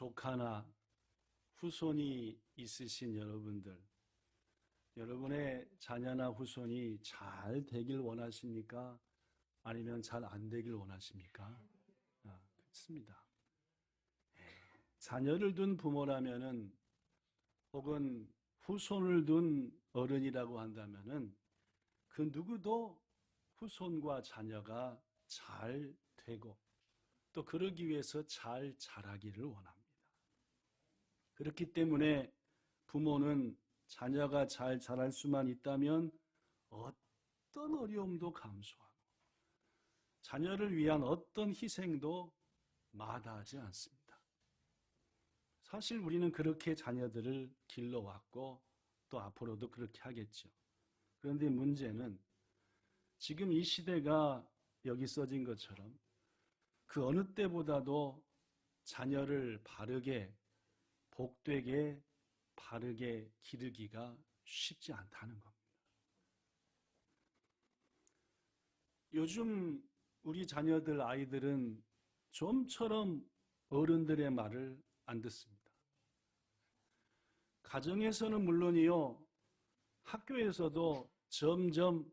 조카나 후손이 있으신 여러분들, 여러분의 자녀나 후손이 잘 되길 원하십니까? 아니면 잘 안 되길 원하십니까? 그렇습니다. 자녀를 둔 부모라면은, 혹은 후손을 둔 어른이라고 한다면은, 그 누구도 후손과 자녀가 잘 되고, 또 그러기 위해서 잘 자라기를 원합니다. 그렇기 때문에 부모는 자녀가 잘 자랄 수만 있다면 어떤 어려움도 감수하고 자녀를 위한 어떤 희생도 마다하지 않습니다. 사실 우리는 그렇게 자녀들을 길러왔고 또 앞으로도 그렇게 하겠죠. 그런데 문제는 지금 이 시대가 여기 써진 것처럼 그 어느 때보다도 자녀를 바르게, 복되게, 바르게 기르기가 쉽지 않다는 겁니다. 요즘 우리 자녀들, 아이들은 좀처럼 어른들의 말을 안 듣습니다. 가정에서는 물론이요, 학교에서도 점점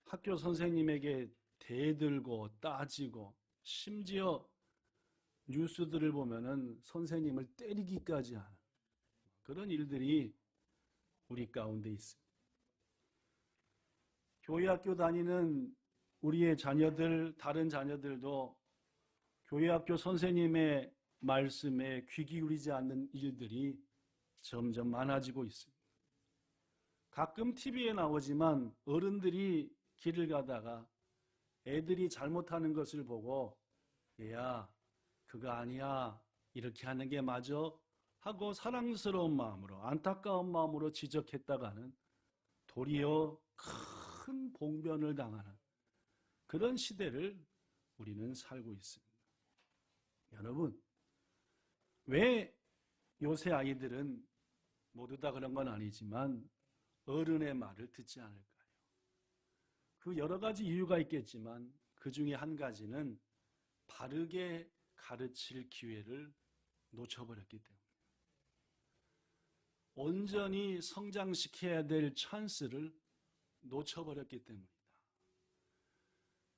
학교 선생님에게 대들고 따지고, 심지어 뉴스들을 보면은 선생님을 때리기까지 하는 그런 일들이 우리 가운데 있습니다. 교회 학교 다니는 우리의 자녀들, 다른 자녀들도 교회 학교 선생님의 말씀에 귀 기울이지 않는 일들이 점점 많아지고 있습니다. 가끔 TV에 나오지만 어른들이 길을 가다가 애들이 잘못하는 것을 보고 얘야 그거 아니야 이렇게 하는 게 맞아 하고 사랑스러운 마음으로, 안타까운 마음으로 지적했다가는 도리어 큰 봉변을 당하는 그런 시대를 우리는 살고 있습니다. 여러분, 왜 요새 아이들은 모두 다 그런 건 아니지만 어른의 말을 듣지 않을까요? 그 여러 가지 이유가 있겠지만 그 중에 한 가지는 바르게 가르칠 기회를 놓쳐버렸기 때문에, 온전히 성장시켜야 될 찬스를 놓쳐버렸기 때문이다.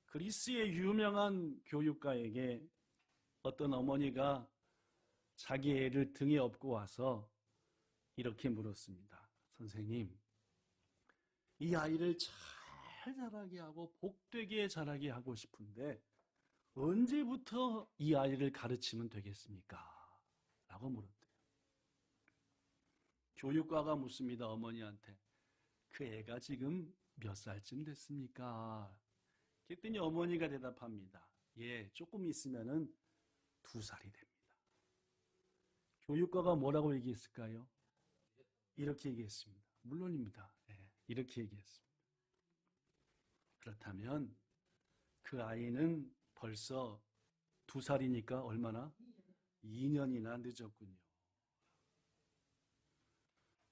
그리스의 유명한 교육가에게 어떤 어머니가 자기 애를 등에 업고 와서 이렇게 물었습니다. 선생님, 이 아이를 잘 자라게 하고 복되게 자라게 하고 싶은데 언제부터 이 아이를 가르치면 되겠습니까? 라고 물었대요. 교육가가 묻습니다. 어머니한테. 그 애가 지금 몇 살쯤 됐습니까? 그랬더니 어머니가 대답합니다. 예, 조금 있으면은 2살이 됩니다. 교육가가 뭐라고 얘기했을까요? 이렇게 얘기했습니다. 물론입니다. 네, 이렇게 얘기했습니다. 그렇다면 그 아이는 벌써 2살이니까 얼마나? 2년이나 늦었군요.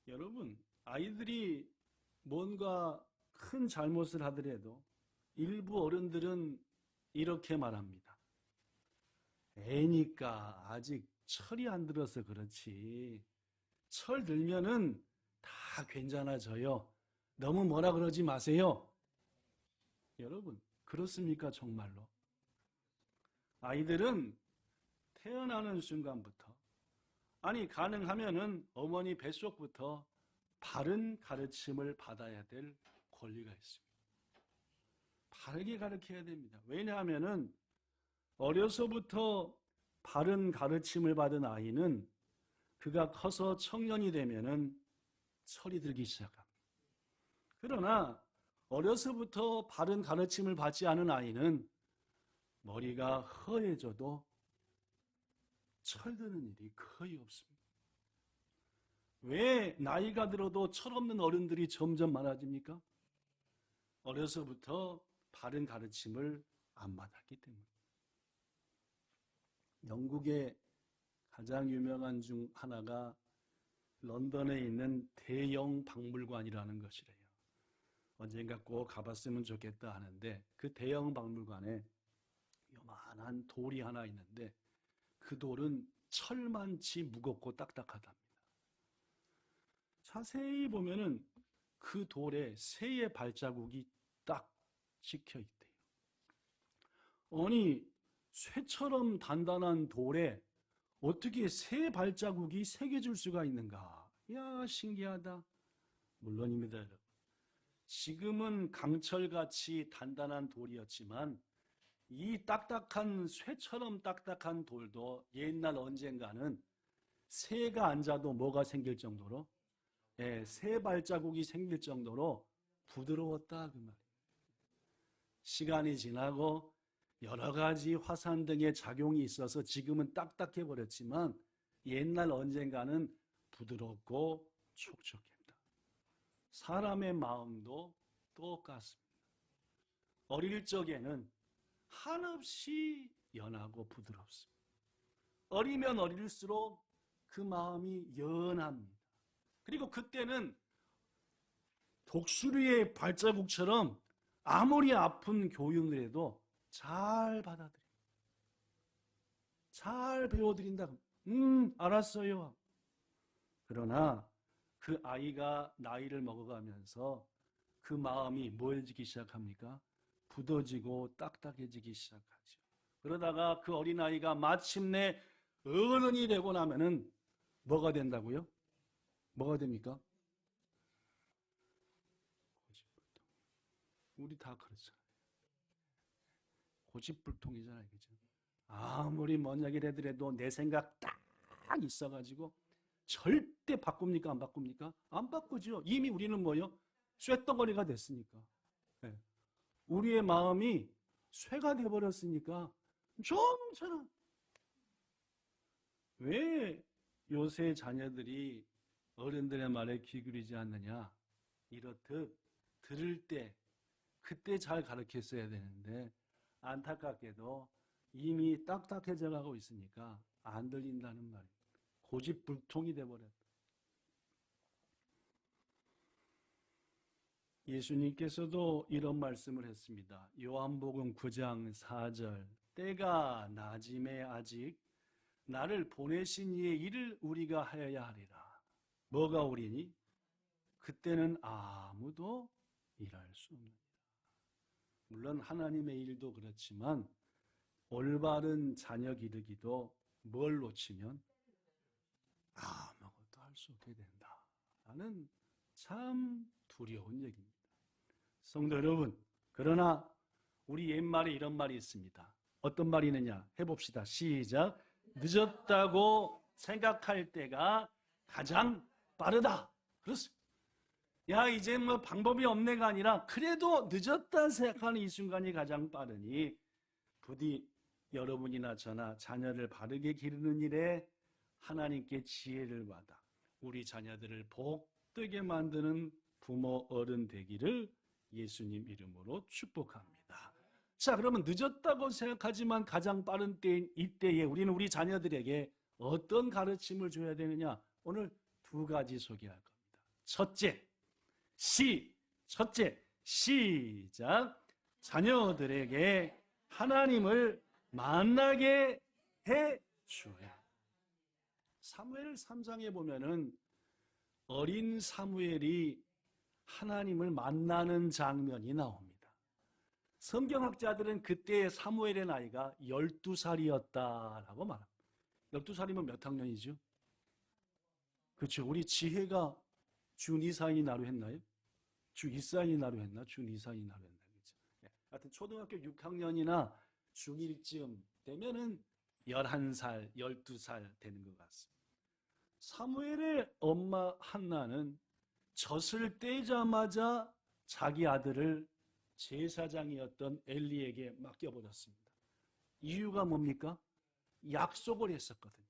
여러분, 아이들이 뭔가 큰 잘못을 하더라도 일부 어른들은 이렇게 말합니다. 애니까 아직 철이 안 들어서 그렇지. 철 들면은 다 괜찮아져요. 너무 뭐라 그러지 마세요. 여러분, 그렇습니까? 정말로? 아이들은 태어나는 순간부터, 아니 가능하면은 어머니 뱃속부터 바른 가르침을 받아야 될 권리가 있습니다. 바르게 가르쳐야 됩니다. 왜냐하면은 어려서부터 바른 가르침을 받은 아이는 그가 커서 청년이 되면은 철이 들기 시작합니다. 그러나 어려서부터 바른 가르침을 받지 않은 아이는 머리가 허해져도 철드는 일이 거의 없습니다. 왜 나이가 들어도 철없는 어른들이 점점 많아집니까? 어려서부터 바른 가르침을 안 받았기 때문에. 영국의 가장 유명한 중 하나가 런던에 있는 대형 박물관이라는 것이래요. 언젠가 꼭 가봤으면 좋겠다 하는데 그 대형 박물관에 요만한 돌이 하나 있는데 그 돌은 철만치 무겁고 딱딱하답니다. 자세히 보면은 그 돌에 새의 발자국이 딱 찍혀 있대요. 아니, 쇠처럼 단단한 돌에 어떻게 새 발자국이 새겨질 수가 있는가? 이야, 신기하다. 물론입니다, 여러분. 지금은 강철같이 단단한 돌이었지만 이 딱딱한 쇠처럼 딱딱한 돌도 옛날 언젠가는 새가 앉아도 뭐가 생길 정도로, 새 발자국이 생길 정도로 부드러웠다 그 말이에요. 시간이 지나고 여러 가지 화산 등의 작용이 있어서 지금은 딱딱해 버렸지만 옛날 언젠가는 부드럽고 촉촉했다. 사람의 마음도 똑같습니다. 어릴 적에는 한없이 연하고 부드럽습니다. 어리면 어릴수록 그 마음이 연합니다. 그리고 그때는 독수리의 발자국처럼 아무리 아픈 교육을 해도 잘 받아들여요. 잘 배워드린다. 알았어요. 그러나 그 아이가 나이를 먹어가면서 그 마음이 뭐해지기 시작합니까? 굳어지고 딱딱해지기 시작하죠. 그러다가 그 어린아이가 마침내 어른이 되고 나면은 뭐가 된다고요? 뭐가 됩니까? 고집불통. 우리 다 그렇잖아요. 고집불통이잖아요. 그죠? 아무리 뭔 얘기를 해도 내 생각 딱 있어가지고 절대 바꿉니까? 안 바꿉니까? 안 바꾸죠. 이미 우리는 뭐요? 쇳덩어리가 됐으니까. 네. 우리의 마음이 쇠가 돼버렸으니까 좀처럼. 왜 요새 자녀들이 어른들의 말에 귀 기울이지 않느냐? 이렇듯 들을 때 그때 잘 가르쳤어야 되는데 안타깝게도 이미 딱딱해져 가고 있으니까 안 들린다는 말이에요. 고집불통이 돼버렸다. 예수님께서도 이런 말씀을 했습니다. 요한복음 9장 4절 때가 낮임에 아직 나를 보내신 이의 일을 우리가 하여야 하리라. 뭐가 우리니? 그때는 아무도 일할 수 없느니라. 물론 하나님의 일도 그렇지만 올바른 자녀 기르기도 뭘 놓치면 아무것도 할 수 없게 된다 라는 참 두려운 얘기입니다. 성도 여러분, 그러나 우리 옛말에 이런 말이 있습니다. 어떤 말이 있느냐? 해봅시다. 시작. 늦었다고 생각할 때가 가장 빠르다. 그렇습니다. 야, 이제 뭐 방법이 없네가 아니라 그래도 늦었다 생각하는 이 순간이 가장 빠르니 부디 여러분이나 저나 자녀를 바르게 기르는 일에 하나님께 지혜를 받아 우리 자녀들을 복되게 만드는 부모 어른 되기를 예수님 이름으로 축복합니다. 자, 그러면 늦었다고 생각하지만 가장 빠른 때인 이때에 우리는 우리 자녀들에게 어떤 가르침을 줘야 되느냐? 오늘 두 가지 소개할 겁니다. 첫째, 시작. 자녀들에게 하나님을 만나게 해줘야. 사무엘 3장에 보면은 어린 사무엘이 하나님을 만나는 장면이 나옵니다. 성경학자들은 그때 사무엘의 나이가 12살이었다라고 말합니다. 12살이면 몇 학년이죠? 그렇죠. 우리 지혜가 중2사인이 나로 했나요? 중2사인이 나로 했나? 중2사인이 나로 했나? 그렇죠. 하여튼 초등학교 6학년이나 중1쯤 되면은 11살, 12살 되는 것 같습니다. 사무엘의 엄마 한나는 젖을 떼자마자 자기 아들을 제사장이었던 엘리에게 맡겨버렸습니다. 이유가 뭡니까? 약속을 했었거든요.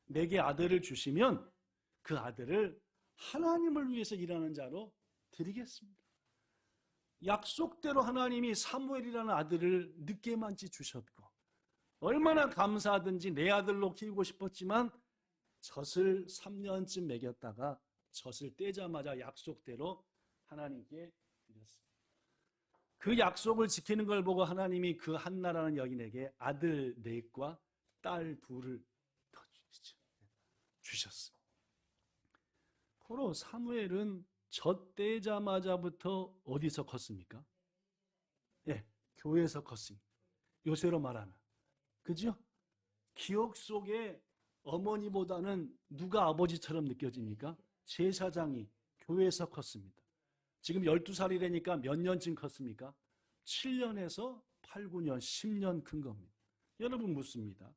내게 아들을 주시면 그 아들을 하나님을 위해서 일하는 자로 드리겠습니다. 약속대로 하나님이 사무엘이라는 아들을 늦게만치 주셨고 얼마나 감사하든지 내 아들로 키우고 싶었지만 젖을 3년쯤 먹였다가 젖을 떼자마자 약속대로 하나님께 드렸습니다. 그 약속을 지키는 걸 보고 하나님이 그 한나라는 여인에게 아들 넷과 딸 둘을 더 주셨습니다. 고로 사무엘은 젖대자마자부터 어디서 컸습니까? 예, 교회에서 컸습니다. 요새로 말하면. 그죠? 기억 속에 어머니보다는 누가 아버지처럼 느껴집니까? 제사장이 교회에서 컸습니다. 지금 12살이라니까 몇 년쯤 컸습니까? 7년에서 8, 9년, 10년 큰 겁니다. 여러분 묻습니다.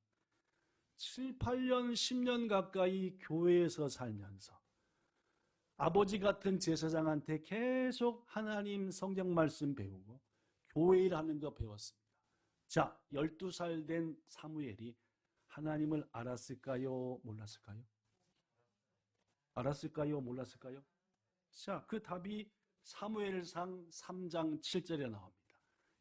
7, 8년, 10년 가까이 교회에서 살면서 아버지 같은 제사장한테 계속 하나님 성경 말씀 배우고 교회 일 하는 거 배웠습니다. 자, 12살 된 사무엘이 하나님을 알았을까요? 몰랐을까요? 알았을까요? 몰랐을까요? 자, 그 답이 사무엘상 3장 7절에 나옵니다.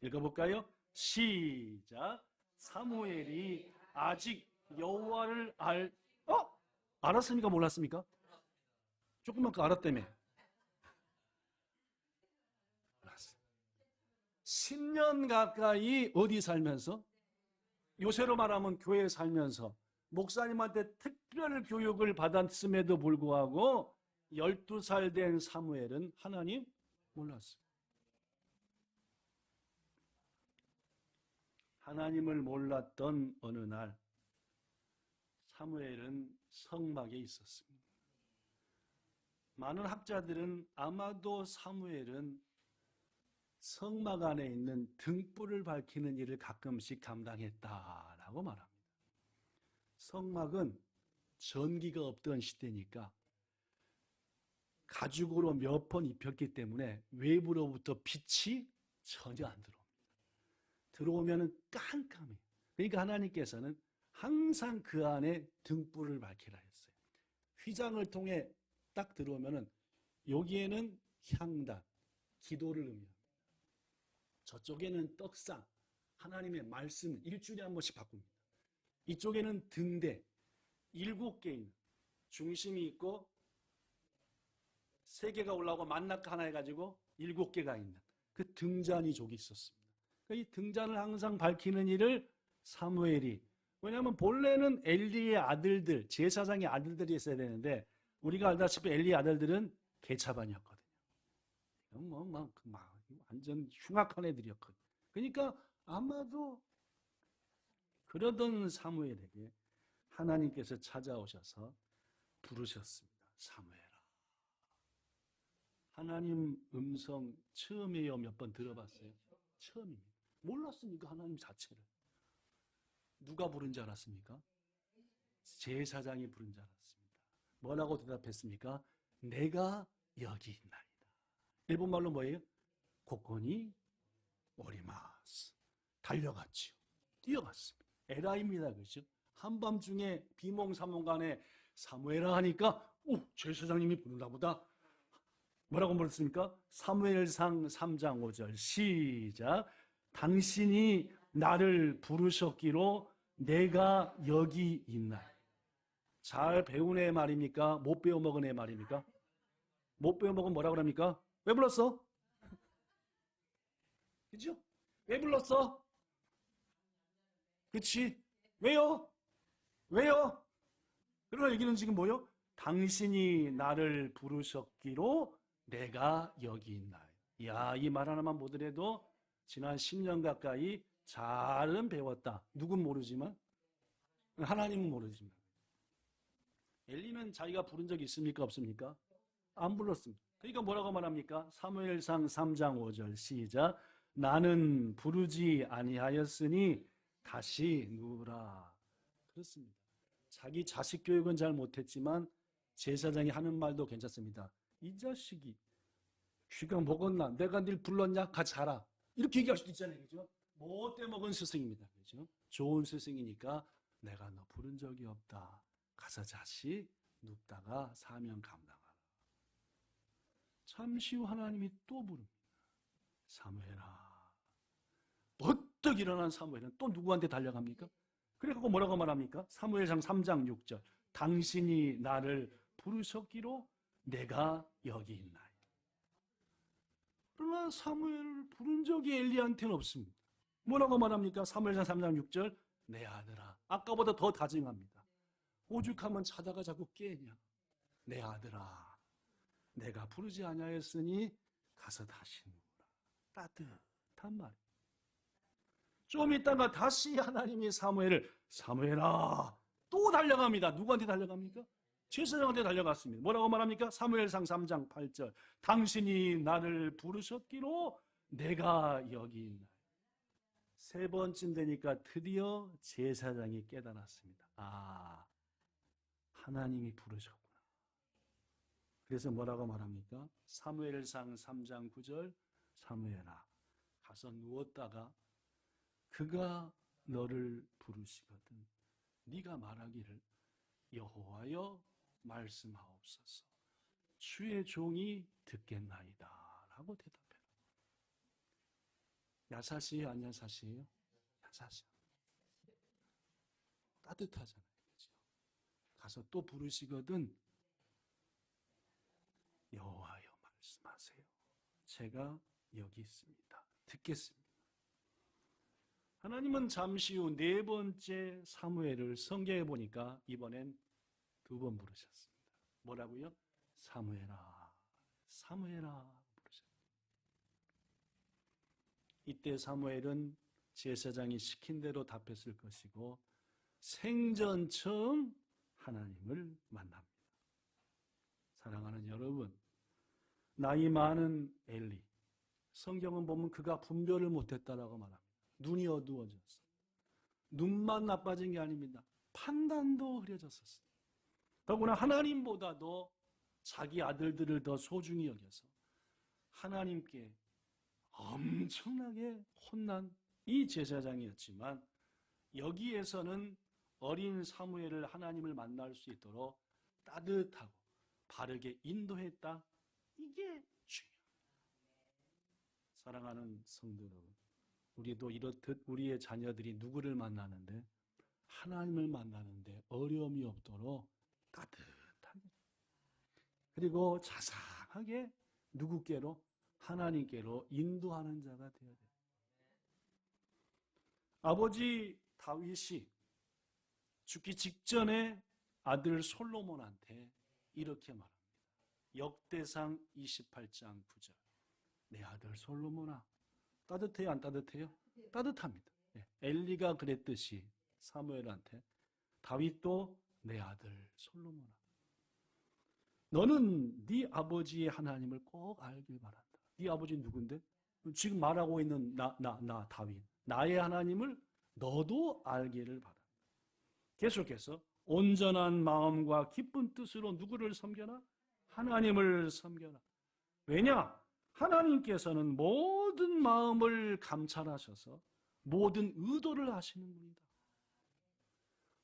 읽어볼까요? 시작. 사무엘이 아직 여호와를 알았습니까? 몰랐습니까? 조금만 알았다며. 알았어. 10년 가까이 어디 살면서? 요새로 말하면 교회에 살면서 목사님한테 특별 교육을 받았음에도 불구하고 12살 된 사무엘은 하나님 몰랐어요. 하나님을 몰랐던 어느 날 사무엘은 성막에 있었습니다. 많은 학자들은 아마도 사무엘은 성막 안에 있는 등불을 밝히는 일을 가끔씩 감당했다라고 말합니다. 성막은 전기가 없던 시대니까 가죽으로 몇 번 입혔기 때문에 외부로부터 빛이 전혀 안 들어옵니다. 들어오면 깜깜해요. 그러니까 하나님께서는 항상 그 안에 등불을 밝히라 했어요. 휘장을 통해 딱 들어오면 여기에는 향단, 기도를 의미합니다. 저쪽에는 떡상, 하나님의 말씀 일주일에 한 번씩 바꿉니다. 이쪽에는 등대, 7개 있는 중심이 있고 3개가 올라오고 만나까 하나 해가지고 7개가 있는 그 등잔이 저기 있었습니다. 그러니까 이 등잔을 항상 밝히는 일을 사무엘이, 왜냐하면 본래는 엘리의 아들들, 제사장의 아들들이 있어야 되는데 우리가 알다시피 엘리의 아들들은 개차반이었거든요. 완전 흉악한 애들이었거든요. 그러니까 아마도 그러던 사무엘에게 하나님께서 찾아오셔서 부르셨습니다. 사무엘아. 하나님 음성 처음이에요? 몇 번 들어봤어요? 처음입니다. 몰랐습니까? 하나님 자체를. 누가 부른 줄 알았습니까? 제사장이 부른 줄 알았습니다. 뭐라고 대답했습니까? 내가 여기 있나이다. 일본말로 뭐예요? 코코니 오리마스. 달려갔지요. 뛰어갔습니다. 에라입니다. 그렇죠? 한밤중에 비몽사몽간에 사무엘아 하니까 제사장님이 부른다 보다. 뭐라고 물었습니까? 사무엘상 3장 5절 시작. 당신이 나를 부르셨기로 내가 여기 있나이다. 잘 배운 애 말입니까? 못 배워먹은 애 말입니까? 못 배워먹은 뭐라고 합니까? 왜 불렀어? 그죠? 왜 불렀어? 그치? 왜요? 왜요? 그러나 여기는 지금 뭐요? 당신이 나를 부르셨기로 내가 여기 있나요? 이야, 이 말 하나만 보더라도 지난 10년 가까이 잘은 배웠다. 누군 모르지만 하나님은 모르지만. 엘리는 자기가 부른 적이 있습니까? 없습니까? 안 불렀습니다. 그러니까 뭐라고 말합니까? 사무엘상 3장 5절 시작. 나는 부르지 아니하였으니 다시 누구라. 그렇습니다. 자기 자식 교육은 잘 못했지만 제사장이 하는 말도 괜찮습니다. 이 자식이 귀가 먹었나? 내가 늘 불렀냐? 같이 가라. 이렇게 얘기할 수도 있잖아요. 그죠? 못 떼먹은 스승입니다. 그죠? 좋은 스승이니까 내가 너 부른 적이 없다. 가서 자식 눕다가 사명 감당하라. 잠시 후 하나님이 또 부릅니다. 사무엘아. 버뜩 일어난 사무엘은 또 누구한테 달려갑니까? 그래갖고 뭐라고 말합니까? 사무엘상 3장 6절. 당신이 나를 부르셨기로 내가 여기 있나이다. 그러나 사무엘을 부른 적이 엘리한테는 없습니다. 뭐라고 말합니까? 사무엘상 3장 6절. 내 아들아. 아까보다 더 다정합니다. 오죽하면 자다가 자꾸 깨냐. 내 아들아, 내가 부르지 아니하였으니 가서 다시 누우라. 따뜻한 말. 좀 있다가 다시 하나님이 사무엘아, 또 달려갑니다. 누구한테 달려갑니까? 제사장한테 달려갔습니다. 뭐라고 말합니까? 사무엘상 3장 8절. 당신이 나를 부르셨기로 내가 여기 있나요. 세 번쯤 되니까 드디어 제사장이 깨달았습니다. 아, 하나님이 부르셨구나. 그래서 뭐라고 말합니까? 사무엘상 3장 9절. 사무엘아, 가서 누웠다가 그가 너를 부르시거든 네가 말하기를 여호와여 말씀하옵소서. 주의 종이 듣겠나이다 라고 대답해라. 야사시에요? 안 야사시에요? 야사시. 따뜻하잖아요. 그렇죠? 가서 또 부르시거든 여호와여 말씀하세요. 제가 여기 있습니다. 듣겠습니다. 하나님은 잠시 후 네 번째 사무엘을 성경에 보니까 이번엔 두 번 부르셨습니다. 뭐라고요? 사무엘아, 사무엘아 부르셨습니다. 이때 사무엘은 제사장이 시킨 대로 답했을 것이고 생전 처음 하나님을 만납니다. 사랑하는 여러분, 나이 많은 엘리, 성경은 보면 그가 분별을 못했다라고 말합니다. 눈이 어두워졌어. 눈만 나빠진 게 아닙니다. 판단도 흐려졌었어요. 더구나 하나님보다도 자기 아들들을 더 소중히 여겨서 하나님께 엄청나게 혼난 이 제사장이었지만 여기에서는 어린 사무엘을 하나님을 만날 수 있도록 따뜻하고 바르게 인도했다. 이게 중요합니다. 사랑하는 성도 여러분, 우리도 이렇듯 우리의 자녀들이 누구를 만나는데 하나님을 만나는데 어려움이 없도록 따뜻하게 그리고 자상하게 누구께로? 하나님께로 인도하는 자가 되어야 돼요. 아버지 다윗이 죽기 직전에 아들 솔로몬한테 이렇게 말합니다. 역대상 28장 9절. 내 아들 솔로몬아, 따뜻해요? 안 따뜻해요? 따뜻합니다. 엘리가 그랬듯이 사무엘한테 다윗도 내 아들 솔로몬아, 너는 네 아버지의 하나님을 꼭 알길 바란다. 네 아버지 누군데? 지금 말하고 있는 나 다윗, 나의 하나님을 너도 알기를 바란다. 계속해서 온전한 마음과 기쁜 뜻으로 누구를 섬겨라? 하나님을 섬겨라. 왜냐? 하나님께서는 모든 마음을 감찰하셔서 모든 의도를 하시는 분이다.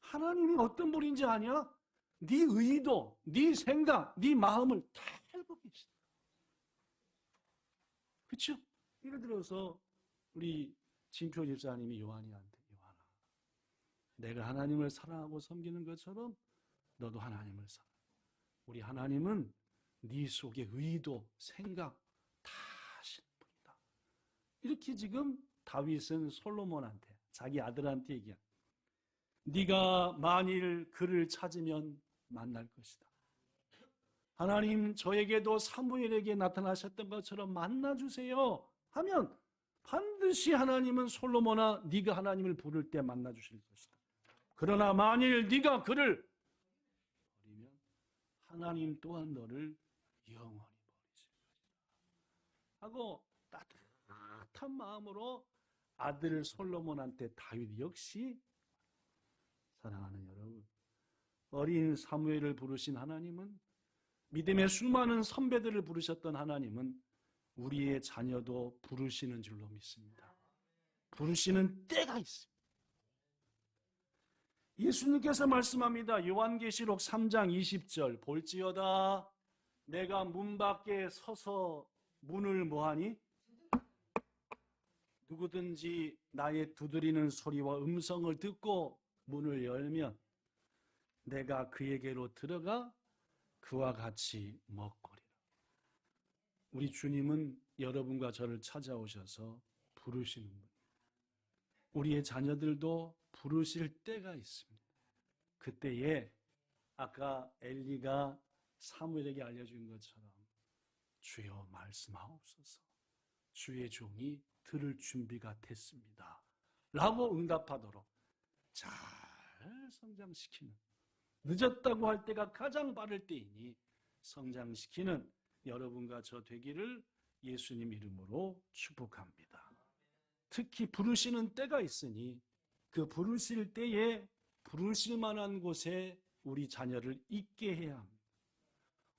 하나님이 어떤 분인지 아냐? 네 의도, 네 생각, 네 마음을 다 알고 계시다. 그렇죠? 예를 들어서 우리 진표 집사님이 요한이한테 요한아, 내가 하나님을 사랑하고 섬기는 것처럼 너도 하나님을 사랑해. 우리 하나님은 네 속의 의도, 생각 다 아시는 분이다. 이렇게 지금 다윗은 솔로몬한테, 자기 아들한테 얘기합니다. 네가 만일 그를 찾으면 만날 것이다. 하나님 저에게도 사무엘에게 나타나셨던 것처럼 만나주세요 하면 반드시 하나님은 솔로몬아, 네가 하나님을 부를 때 만나주실 것이다. 그러나 만일 네가 그를 버리면 하나님 또한 너를 영원히 버리실 것이다 하고 따뜻한 마음으로 아들 솔로몬한테 다윗 역시, 사랑하는 여러분, 어린 사무엘을 부르신 하나님은, 믿음의 수많은 선배들을 부르셨던 하나님은 우리의 자녀도 부르시는 줄로 믿습니다. 부르시는 때가 있습니다. 예수님께서 말씀합니다. 요한계시록 3장 20절. 볼지어다 내가 문 밖에 서서 문을 뭐하니? 누구든지 나의 두드리는 소리와 음성을 듣고 문을 열면 내가 그에게로 들어가 그와 같이 먹거리라. 우리 주님은 여러분과 저를 찾아오셔서 부르시는 분. 우리의 자녀들도 부르실 때가 있습니다. 그때에 아까 엘리가 사무엘에게 알려준 것처럼 주여 말씀하옵소서, 주의 종이 들을 준비가 됐습니다 라고 응답하도록 잘 성장시키는, 늦었다고 할 때가 가장 빠를 때이니 성장시키는 여러분과 저 되기를 예수님 이름으로 축복합니다. 특히 부르시는 때가 있으니 그 부르실 때에 부르실 만한 곳에 우리 자녀를 있게 해야 합니다.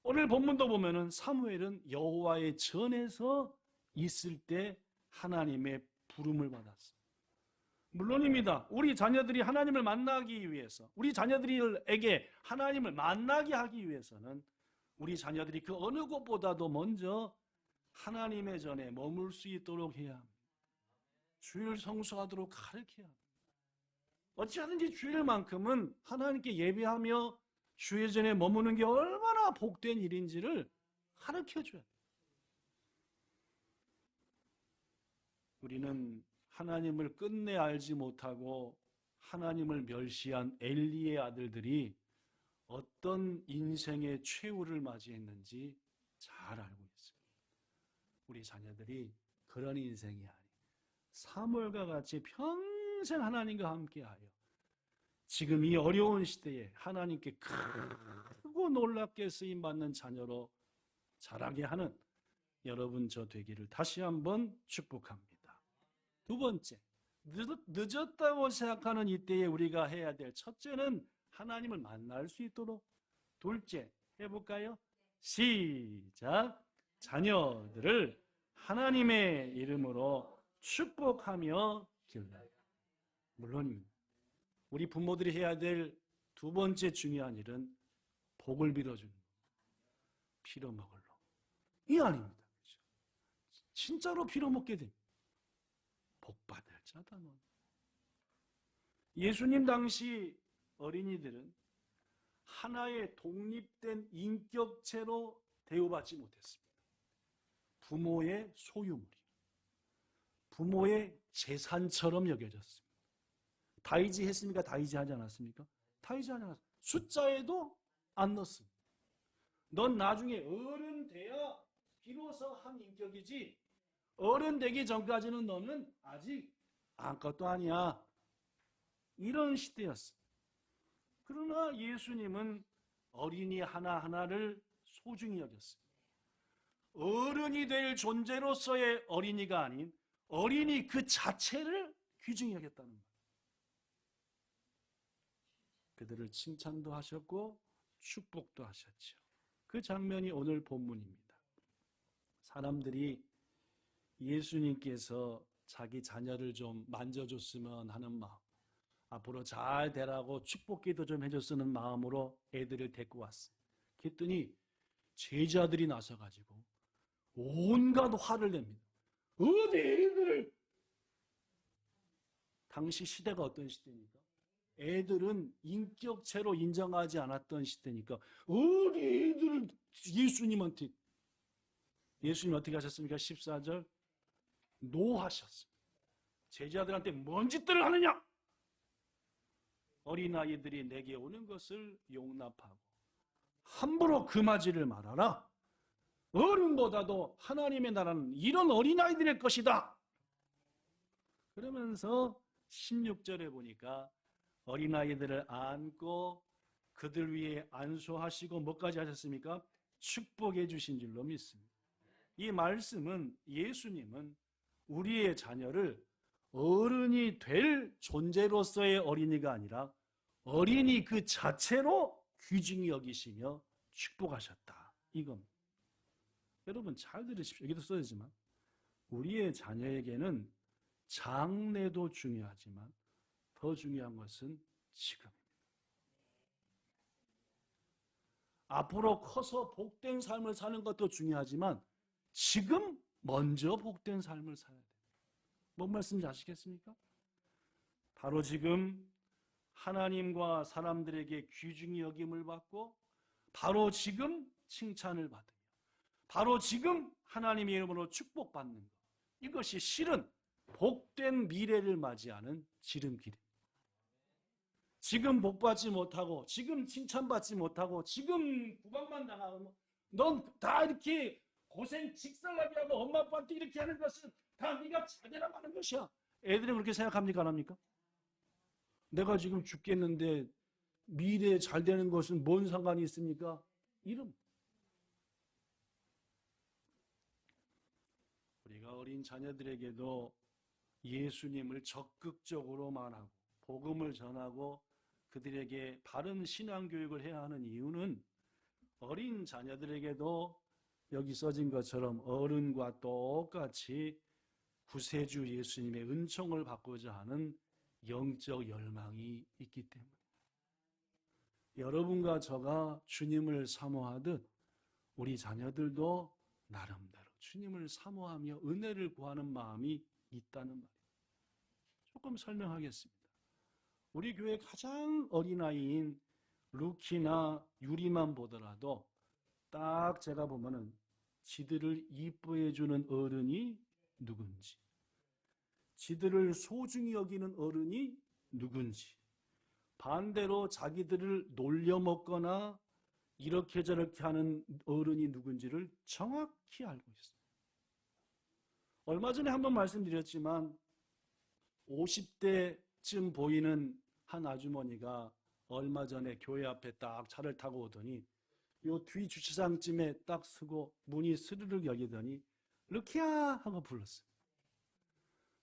오늘 본문도 보면은 사무엘은 여호와의 전에서 있을 때 하나님의 부름을 받았어요. 물론입니다. 우리 자녀들이 하나님을 만나기 위해서, 우리 자녀들에게 하나님을 만나게 하기 위해서는 우리 자녀들이 그 어느 곳보다도 먼저 하나님의 전에 머물 수 있도록 해야 합니다. 주일 성수하도록 가르쳐야 합니다. 어찌하든지 주일만큼은 하나님께 예배하며 주의 전에 머무는 게 얼마나 복된 일인지를 가르쳐줘야 합니다. 우리는 하나님을 끝내 알지 못하고 하나님을 멸시한 엘리의 아들들이 어떤 인생의 최후를 맞이했는지 잘 알고 있습니다. 우리 자녀들이 그런 인생이 아닌 사무엘과 같이 평생 하나님과 함께하여 지금 이 어려운 시대에 하나님께 크고 놀랍게 쓰임받는 자녀로 자라게 하는 여러분 저 되기를 다시 한번 축복합니다. 두 번째, 늦었다고 생각하는 이때에 우리가 해야 될 첫째는 하나님을 만날 수 있도록, 둘째 해볼까요? 시작! 자녀들을 하나님의 이름으로 축복하며 길러요. 물론 우리 부모들이 해야 될 두 번째 중요한 일은 복을 빌어주는 겁니다. 빌어먹을로. 이 아닙니다. 그렇죠? 진짜로 빌어먹게 됩니다. 복받을 자다 너. 예수님 당시 어린이들은 하나의 독립된 인격체로 대우받지 못했습니다. 부모의 소유물이, 부모의 재산처럼 여겨졌습니다. 다이지 했습니까? 다이지 하지 않았습니까? 다이지 하지 않았습니다. 숫자에도 안 넣었습니다. 넌 나중에 어른 돼야 비로소 한 인격이지, 어른 되기 전까지는 너는 아직 아무것도 아니야. 이런 시대였습니다. 그러나 예수님은 어린이 하나하나를 소중히 여겼습니다. 어른이 될 존재로서의 어린이가 아닌 어린이 그 자체를 귀중히 여겼다는 말. 그들을 칭찬도 하셨고 축복도 하셨죠. 그 장면이 오늘 본문입니다. 사람들이 예수님께서 자기 자녀를 좀 만져줬으면 하는 마음, 앞으로 잘 되라고 축복기도 좀 해줬으면 마음으로 애들을 데리고 왔습니다. 그랬더니 제자들이 나서가지고 온갖 화를 냅니다. 어디 애들을, 당시 시대가 어떤 시대입니까? 애들은 인격체로 인정하지 않았던 시대니까 어디 애들을 예수님한테, 예수님 어떻게 하셨습니까? 14절 노하셨습니다. 제자들한테 뭔 짓들을 하느냐? 어린아이들이 내게 오는 것을 용납하고 함부로 금하지를 말아라. 어른보다도 하나님의 나라는 이런 어린아이들의 것이다. 그러면서 16절에 보니까 어린아이들을 안고 그들 위에 안수하시고 뭐까지 하셨습니까? 축복해 주신 줄로 믿습니다. 이 말씀은 예수님은 우리의 자녀를 어른이 될 존재로서의 어린이가 아니라 어린이 그 자체로 귀중히 여기시며 축복하셨다. 이겁니다. 여러분 잘 들으십시오. 여기도 써있지만 우리의 자녀에게는 장래도 중요하지만 더 중요한 것은 지금입니다. 앞으로 커서 복된 삶을 사는 것도 중요하지만 지금 먼저 복된 삶을 살아야 돼요. 뭔 말씀인지 아시겠습니까? 바로 지금 하나님과 사람들에게 귀중히 여김을 받고 바로 지금 칭찬을 받으며 바로 지금 하나님의 이름으로 축복받는 것, 이것이 실은 복된 미래를 맞이하는 지름길입니다. 지금 복받지 못하고, 지금 칭찬받지 못하고, 지금 구박만 당하고, 넌 다 이렇게 고생 직살나게 하고 엄마 아빠한테 이렇게 하는 것은 다 네가 잘되라고 하는 것이야. 애들이 그렇게 생각합니까? 안 합니까? 내가 지금 죽겠는데 미래에 잘 되는 것은 뭔 상관이 있습니까? 이름. 우리가 어린 자녀들에게도 예수님을 적극적으로 말하고 복음을 전하고 그들에게 바른 신앙교육을 해야 하는 이유는 어린 자녀들에게도 여기 써진 것처럼 어른과 똑같이 구세주 예수님의 은총을 받고자 하는 영적 열망이 있기 때문에 여러분과 저가 주님을 사모하듯 우리 자녀들도 나름대로 주님을 사모하며 은혜를 구하는 마음이 있다는 말이에요. 조금 설명하겠습니다. 우리 교회 가장 어린아이인 루키나 유리만 보더라도 딱 제가 보면은 지들을 이뻐해 주는 어른이 누군지, 지들을 소중히 여기는 어른이 누군지, 반대로 자기들을 놀려먹거나 이렇게 저렇게 하는 어른이 누군지를 정확히 알고 있어요. 얼마 전에 한번 말씀드렸지만 50대쯤 보이는 한 아주머니가 얼마 전에 교회 앞에 딱 차를 타고 오더니 요 뒤 주차장쯤에 딱 서고 문이 스르륵 열리더니 루키야 하고 불렀어요.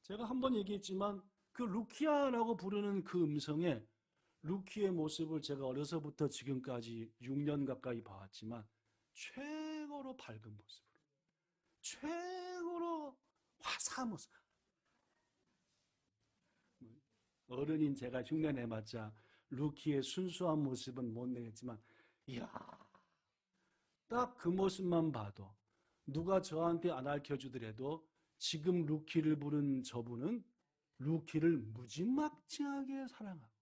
제가 한번 얘기했지만 그 루키야라고 부르는 그 음성에 루키의 모습을 제가 어려서부터 지금까지 6년 가까이 봐왔지만 최고로 밝은 모습으로, 최고로 화사한 모습. 어른인 제가 흉내 내봤자 루키의 순수한 모습은 못 내겠지만 이야, 딱 그 모습만 봐도 누가 저한테 안 알려주더라도 지금 루키를 부른 저분은 루키를 무지막지하게 사랑하고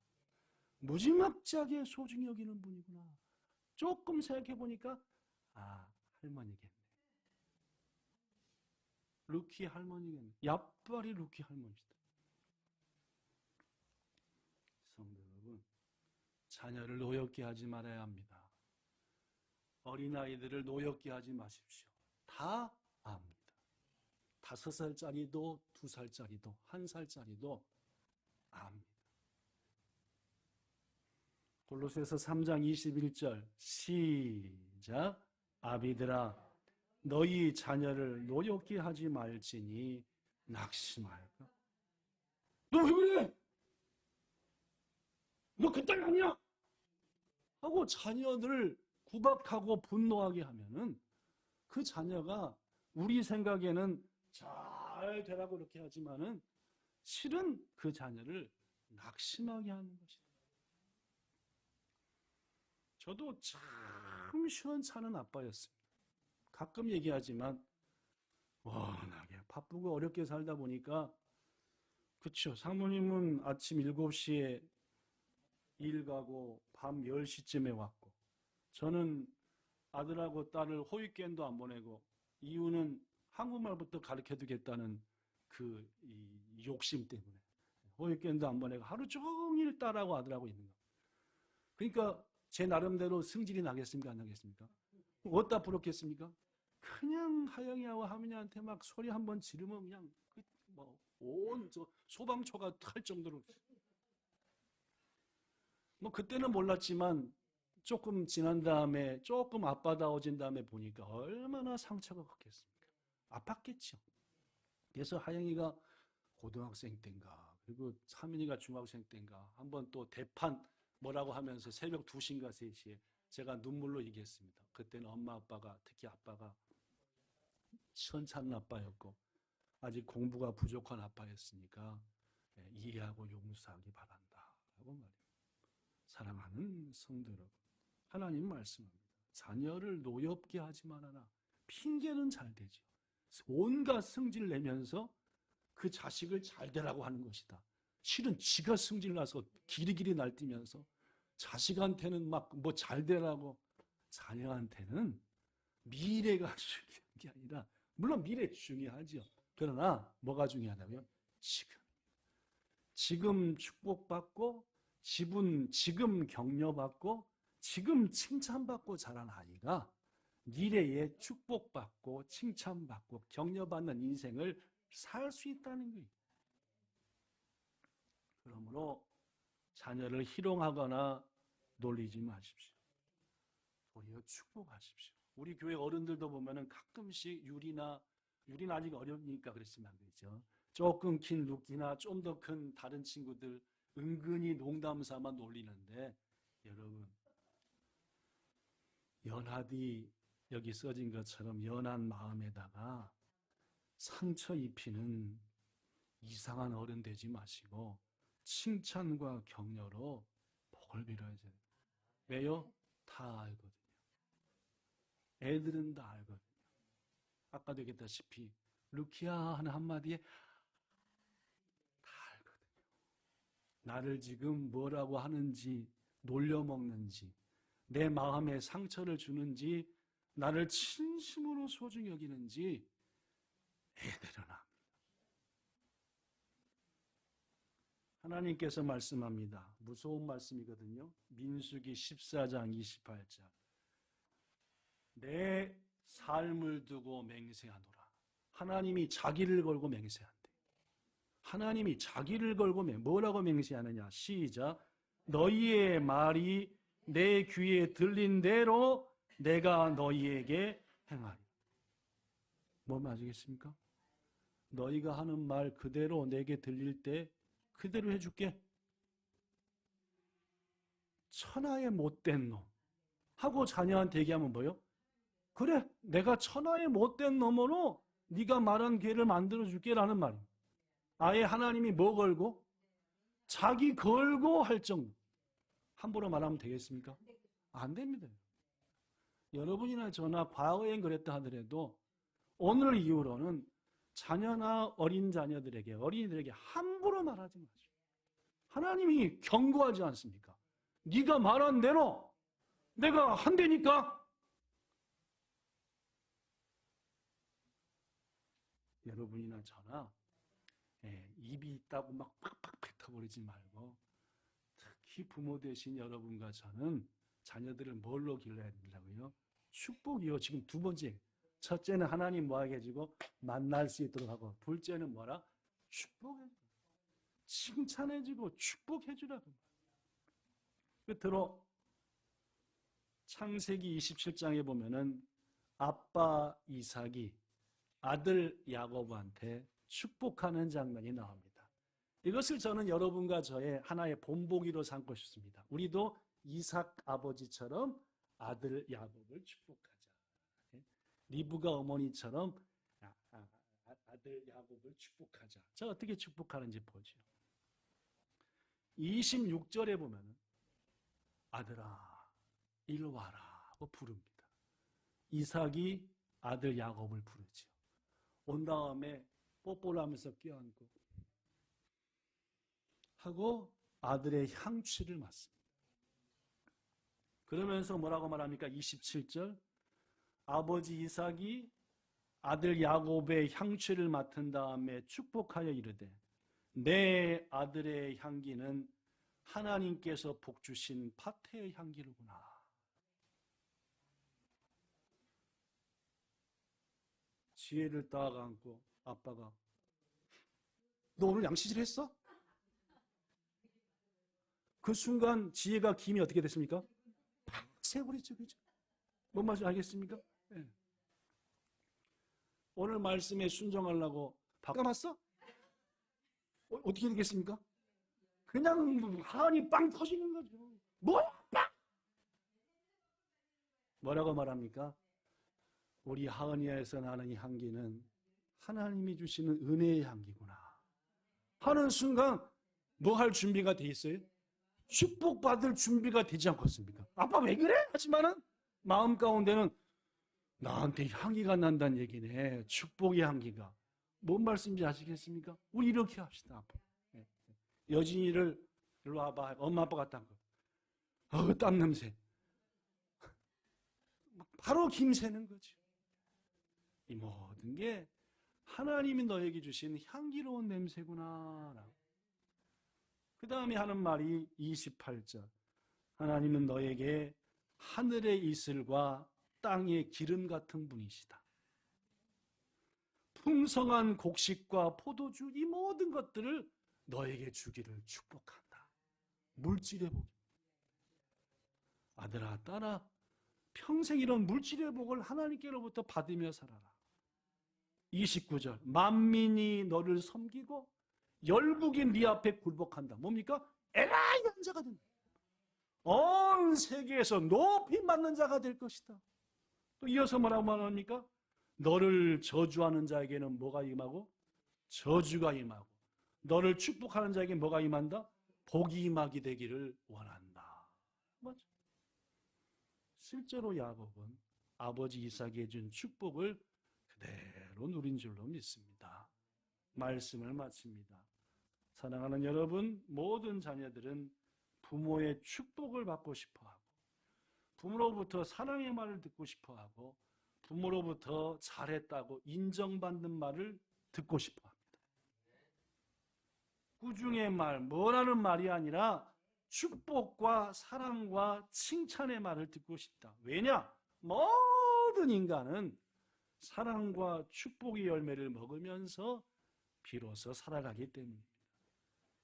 무지막지하게 소중히 여기는 분이구나. 조금 생각해보니까 할머니겠네. 루키 할머니겠네. 야빨이 루키 할머니다. 성도 여러분, 자녀를 노엽게 하지 말아야 합니다. 어린아이들을 노엽게 하지 마십시오. 다 압니다. 5살짜리도 2살짜리도 1살짜리도 압니다. 골로새서 3장 21절 시작. 아비들아 너희 자녀를 노엽게 하지 말지니 낙심할까? 너 왜 그래? 너 그 딸 아니야? 하고 자녀들을 구박하고 분노하게 하면은 그 자녀가 우리 생각에는 잘 되라고 그렇게 하지만은 실은 그 자녀를 낙심하게 하는 것이다. 저도 참 시원찮은 아빠였습니다. 가끔 얘기하지만 워낙에 바쁘고 어렵게 살다 보니까 그쵸. 사모님은 아침 7시에 일 가고 밤 10시쯤에 왔고 저는 아들하고 딸을 호위견도 안 보내고 이유는 한국말부터 가르쳐두겠다는 그 욕심 때문에 호위견도 안 보내고 하루 종일 딸하고 아들하고 있는 거. 그러니까 제 나름대로 승질이 나겠습니까? 안 나겠습니까? 어디다 부럽겠습니까? 그냥 하영이하고 하민이한테 막 소리 한번 지르면 그냥 온 소방초가 탈 정도로 그때는 몰랐지만 조금 지난 다음에 조금 아빠다워진 다음에 보니까 얼마나 상처가 컸겠습니까? 아팠겠죠. 그래서 하영이가 고등학생 때인가 그리고 하민이가 중학생 때인가 한번 또 대판 뭐라고 하면서 새벽 2시인가 3시에 제가 눈물로 얘기했습니다. 그때는 엄마 아빠가 특히 아빠가 시원찮은 아빠였고 아직 공부가 부족한 아빠였으니까 이해하고 용서하기 바란다 라고 말이에요. 사랑하는 성도 여러분, 하나님 말씀합니다. 자녀를 노엽게 하지 말아라. 핑계는 잘 되죠. 온갖 승질 내면서 그 자식을 잘 되라고 하는 것이다. 실은 지가 승질나서 기리기리 날뛰면서 자식한테는 막 잘 되라고, 자녀한테는 미래가 중요한 게 아니라 물론 미래 중요하죠. 그러나 뭐가 중요하다면 지금 축복받고 지금 격려받고 지금 칭찬받고 자란 아이가 미래에 축복받고 칭찬받고 격려받는 인생을 살 수 있다는 거예요. 그러므로 자녀를 희롱하거나 놀리지 마십시오. 오히려 축복하십시오. 우리 교회 어른들도 보면은 가끔씩 유리는 아직 어려우니까 그랬으면 안 되죠. 조금 긴 루키나 좀 더 큰 다른 친구들 은근히 농담 삼아 놀리는데, 여러분, 연하디 여기 써진 것처럼 연한 마음에다가 상처 입히는 이상한 어른 되지 마시고 칭찬과 격려로 복을 빌어야 돼요. 왜요? 다 알거든요. 애들은 다 알거든요. 아까도 얘기했다시피 루키야 하는 한마디에 다 알거든요. 나를 지금 뭐라고 하는지, 놀려먹는지, 내 마음에 상처를 주는지, 나를 진심으로 소중히 여기는지 애들은 압니다. 하나님께서 말씀합니다. 무서운 말씀이거든요. 민수기 14장 28절. 내 삶을 두고 맹세하노라. 하나님이 자기를 걸고 맹세한대. 하나님이 자기를 걸고 뭐라고 맹세하느냐? 시작. 너희의 말이 내 귀에 들린 대로 내가 너희에게 행하리. 뭐 맞으겠습니까? 너희가 하는 말 그대로 내게 들릴 때 그대로 해줄게. 천하의 못된 놈 하고 자녀한테 얘기하면 뭐요? 그래, 내가 천하의 못된 놈으로 네가 말한 죄를 만들어줄게 라는 말입니다. 아예 하나님이 뭐 걸고? 자기 걸고 할 정도. 함부로 말하면 되겠습니까? 안 됩니다. 여러분이나 저나 과거엔 그랬다 하더라도 오늘 이후로는 자녀나 어린이들에게 함부로 말하지 마시오. 하나님이 경고하지 않습니까? 네가 말한 대로 내가 한다니까. 여러분이나 저나 입이 있다고 막 팍팍 뱉어버리지 말고, 특히 부모 되신 여러분과 저는 자녀들을 뭘로 길러야 된다고요? 축복이요. 지금 두 번째. 첫째는 하나님 뭐하게 해주고 만날 수 있도록 하고, 둘째는 뭐라? 축복해주고 칭찬해주고 축복해주라고. 끝으로 창세기 27장에 보면은 아빠 이삭이 아들 야곱한테 축복하는 장면이 나옵니다. 이것을 저는 여러분과 저의 하나의 본보기로 삼고 싶습니다. 우리도 이삭 아버지처럼 아들 야곱을 축복하자. 리브가 어머니처럼 아들 야곱을 축복하자. 자, 어떻게 축복하는지 보죠. 26절에 보면 아들아 이리 와라 하고 부릅니다. 이삭이 아들 야곱을 부르죠. 온 다음에 뽀뽀를 하면서 껴안고 하고 아들의 향취를 맡습니다. 그러면서 뭐라고 말합니까? 27절. 아버지 이삭이 아들 야곱의 향취를 맡은 다음에 축복하여 이르되 내 아들의 향기는 하나님께서 복 주신 파태의 향기로구나. 지혜를 딱 안고 아빠가 너 오늘 양치질 했어? 그 순간 지혜가 김이 어떻게 됐습니까? 팍 새버리죠. 그죠? 뭔 말인지 알겠습니까? 네. 오늘 말씀에 순종하려고 바꿔봤어? 어떻게 되겠습니까? 그냥 하은이 빵 터지는 거죠. 뭐야 빵! 뭐라고 말합니까? 우리 하은이에서 나는 이 향기는 하나님이 주시는 은혜의 향기구나 하는 순간 뭐 할 준비가 돼 있어요? 축복받을 준비가 되지 않겠습니까? 아빠 왜 그래? 하지만은 마음 가운데는 나한테 향기가 난다는 얘기네. 축복의 향기가. 뭔 말씀인지 아시겠습니까? 우리 이렇게 합시다. 아빠. 여진이를 일로 와봐. 엄마 아빠 갔다 한 거. 땀 냄새. 바로 김새는 거죠. 이 모든 게 하나님이 너에게 주신 향기로운 냄새구나. 그 다음에 하는 말이 28절. 하나님은 너에게 하늘의 이슬과 땅의 기름 같은 분이시다. 풍성한 곡식과 포도주 이 모든 것들을 너에게 주기를 축복한다. 물질의 복. 아들아, 딸아, 평생 이런 물질의 복을 하나님께로부터 받으며 살아라. 29절. 만민이 너를 섬기고 열국이 네 앞에 굴복한다. 뭡니까? 에라이한 자가 된다. 온 세계에서 높이 맞는 자가 될 것이다. 또 이어서 뭐라고 말합니까? 너를 저주하는 자에게는 뭐가 임하고? 저주가 임하고. 너를 축복하는 자에게 뭐가 임한다? 복이 임하게 되기를 원한다. 맞죠? 실제로 야곱은 아버지 이삭이 해준 축복을 그대로 누린 줄로 믿습니다. 말씀을 마칩니다. 사랑하는 여러분, 모든 자녀들은 부모의 축복을 받고 싶어하고 부모로부터 사랑의 말을 듣고 싶어하고 부모로부터 잘했다고 인정받는 말을 듣고 싶어합니다. 꾸중의 말, 뭐라는 말이 아니라 축복과 사랑과 칭찬의 말을 듣고 싶다. 왜냐? 모든 인간은 사랑과 축복의 열매를 먹으면서 비로소 살아가기 때문입니다.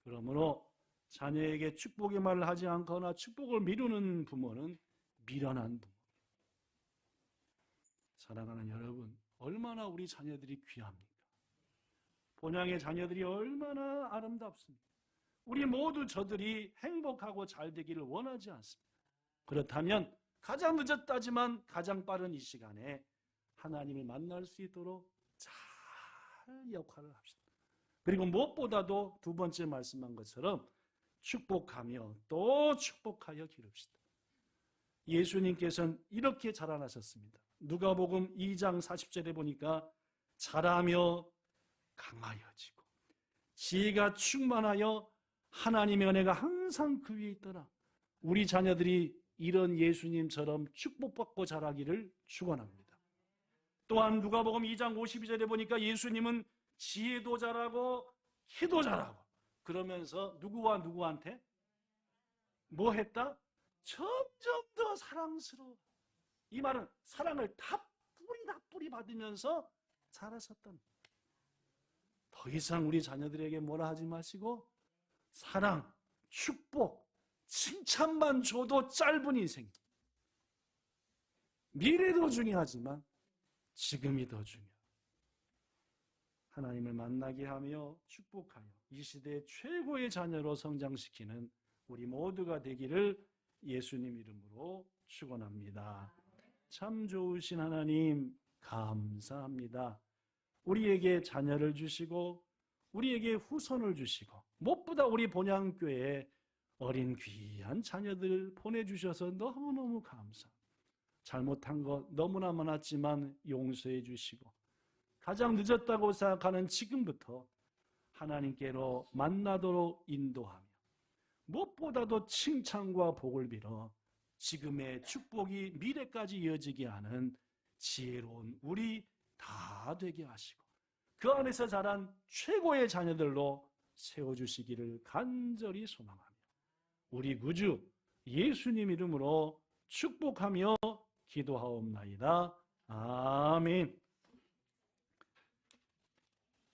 그러므로 자녀에게 축복의 말을 하지 않거나 축복을 미루는 부모는 미련한 부모. 사랑하는 여러분, 얼마나 우리 자녀들이 귀합니까? 본향의 자녀들이 얼마나 아름답습니까? 우리 모두 저들이 행복하고 잘 되기를 원하지 않습니다. 그렇다면 가장 늦었다지만 가장 빠른 이 시간에 하나님을 만날 수 있도록 잘 역할을 합시다. 그리고 무엇보다도 두 번째 말씀한 것처럼 축복하며 또 축복하여 기릅시다. 예수님께서는 이렇게 자라나셨습니다. 누가복음 2장 40절에 보니까 자라며 강하여지고 지혜가 충만하여 하나님의 은혜가 항상 그 위에 있더라. 우리 자녀들이 이런 예수님처럼 축복받고 자라기를 축원합니다. 또한 누가복음 2장 52절에 보니까 예수님은 지혜도 잘하고 키도 잘하고 그러면서 누구와 누구한테 뭐 했다? 점점 더 사랑스러워. 이 말은 사랑을 다 뿌리 받으면서 자라셨던. 더 이상 우리 자녀들에게 뭐라 하지 마시고 사랑, 축복, 칭찬만 줘도 짧은 인생. 미래도 중요하지만 지금이 더 중요해요. 하나님을 만나게 하며 축복하여 이 시대의 최고의 자녀로 성장시키는 우리 모두가 되기를 예수님 이름으로 축원합니다. 참 좋으신 하나님 감사합니다. 우리에게 자녀를 주시고 우리에게 후손을 주시고 무엇보다 우리 본향교회에 어린 귀한 자녀들 보내주셔서 너무너무 감사합니다. 잘못한 것 너무나 많았지만 용서해 주시고 가장 늦었다고 생각하는 지금부터 하나님께로 만나도록 인도하며 무엇보다도 칭찬과 복을 빌어 지금의 축복이 미래까지 이어지게 하는 지혜로운 우리 다 되게 하시고 그 안에서 자란 최고의 자녀들로 세워주시기를 간절히 소망하며 우리 구주 예수님 이름으로 축복하며 기도하옵나이다. 아멘.